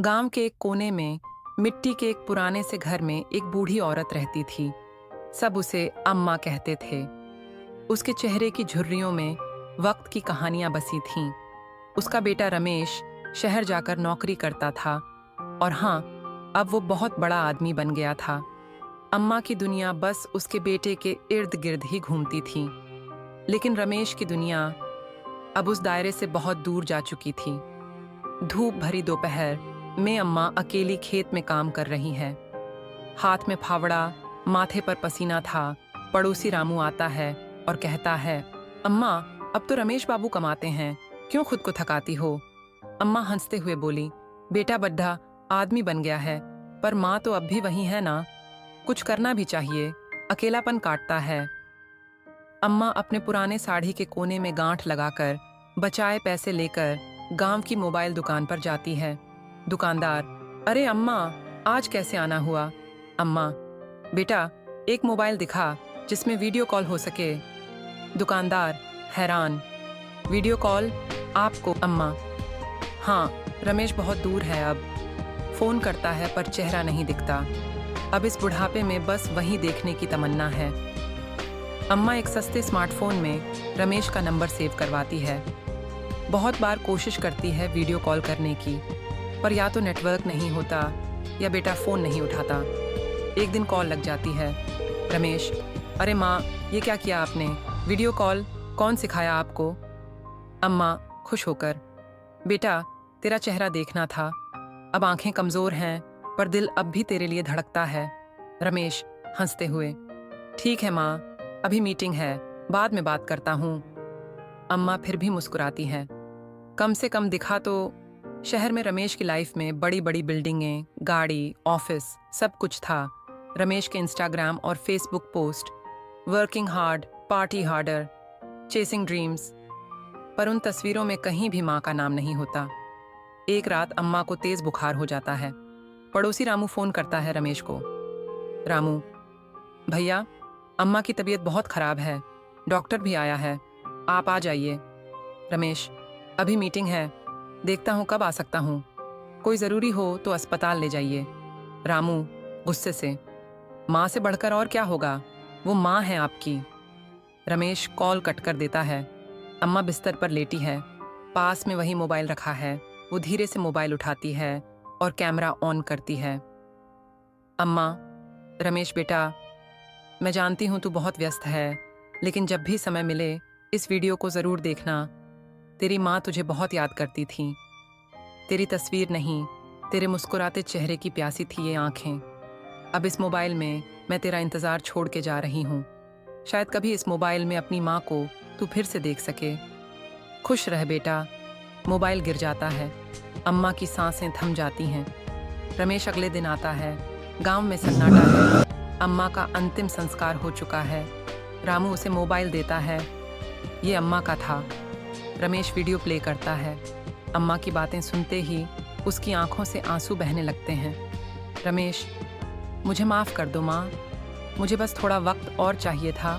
गांव के एक कोने में मिट्टी के एक पुराने से घर में एक बूढ़ी औरत रहती थी। सब उसे अम्मा कहते थे। उसके चेहरे की झुर्रियों में वक्त की कहानियां बसी थीं। उसका बेटा रमेश शहर जाकर नौकरी करता था और हाँ, अब वो बहुत बड़ा आदमी बन गया था। अम्मा की दुनिया बस उसके बेटे के इर्द गिर्द ही घूमती थी। लेकिन रमेश की दुनिया अब उस दायरे से बहुत दूर जा चुकी थी। धूप भरी दोपहर में अम्मा अकेली खेत में काम कर रही है। हाथ में फावड़ा, माथे पर पसीना था। पड़ोसी रामू आता है और कहता है, अम्मा, अब तो रमेश बाबू कमाते हैं, क्यों खुद को थकाती हो? अम्मा हंसते हुए बोली, बेटा बड्ढा आदमी बन गया है, पर माँ तो अब भी वही है ना। कुछ करना भी चाहिए, अकेलापन काटता है। अम्मा अपने पुराने साड़ी के कोने में गांठ लगाकर बचाए पैसे लेकर गांव की मोबाइल दुकान पर जाती है। दुकानदार, अरे अम्मा, आज कैसे आना हुआ? अम्मा, बेटा एक मोबाइल दिखा जिसमें वीडियो कॉल हो सके। दुकानदार हैरान, वीडियो कॉल आपको? अम्मा, हाँ, रमेश बहुत दूर है, अब फोन करता है पर चेहरा नहीं दिखता। अब इस बुढ़ापे में बस वही देखने की तमन्ना है। अम्मा एक सस्ते स्मार्टफोन में रमेश का नंबर सेव करवाती है। बहुत बार कोशिश करती है वीडियो कॉल करने की, पर या तो नेटवर्क नहीं होता या बेटा फ़ोन नहीं उठाता। एक दिन कॉल लग जाती है। रमेश, अरे माँ, ये क्या किया आपने? वीडियो कॉल कौन सिखाया आपको? अम्मा खुश होकर, बेटा तेरा चेहरा देखना था। अब आंखें कमज़ोर हैं पर दिल अब भी तेरे लिए धड़कता है। रमेश हंसते हुए, ठीक है माँ, अभी मीटिंग है, बाद में बात करता हूँ। अम्मा फिर भी मुस्कुराती हैं। कम से कम दिखा तो। शहर में रमेश की लाइफ में बड़ी बड़ी बिल्डिंगें, गाड़ी, ऑफिस, सब कुछ था। रमेश के इंस्टाग्राम और Facebook post, working hard, party harder, chasing dreams, पर उन तस्वीरों में कहीं भी माँ का नाम नहीं होता। एक रात अम्मा को तेज बुखार हो जाता है। पड़ोसी रामू फोन करता है रमेश को। रामू, भैया, अम्मा की तबीयत बहुत खराब है, डॉक्टर भी आया है, आप आ जाइए। रमेश, अभी मीटिंग है, देखता हूँ कब आ सकता हूँ, कोई ज़रूरी हो तो अस्पताल ले जाइए। रामू गुस्से से, माँ से बढ़कर और क्या होगा, वो माँ है आपकी। रमेश कॉल कट कर देता है। अम्मा बिस्तर पर लेटी है, पास में वही मोबाइल रखा है। वो धीरे से मोबाइल उठाती है और कैमरा ऑन करती है। अम्मा, रमेश बेटा, मैं जानती हूँ तू बहुत व्यस्त है, लेकिन जब भी समय मिले इस वीडियो को ज़रूर देखना। तेरी माँ तुझे बहुत याद करती थी। तेरी तस्वीर नहीं, तेरे मुस्कुराते चेहरे की प्यासी थी ये आँखें। अब इस मोबाइल में मैं तेरा इंतज़ार छोड़ के जा रही हूँ। शायद कभी इस मोबाइल में अपनी माँ को तू फिर से देख सके। खुश रह बेटा। मोबाइल गिर जाता है। अम्मा की सांसें थम जाती हैं। रमेश अगले दिन आता है। गांव में सन्नाटा है। अम्मा का अंतिम संस्कार हो चुका है। रामू उसे मोबाइल देता है। ये अम्मा का था। रमेश वीडियो प्ले करता है। अम्मा की बातें सुनते ही उसकी आंखों से आंसू बहने लगते हैं। रमेश, मुझे माफ़ कर दो माँ, मुझे बस थोड़ा वक्त और चाहिए था।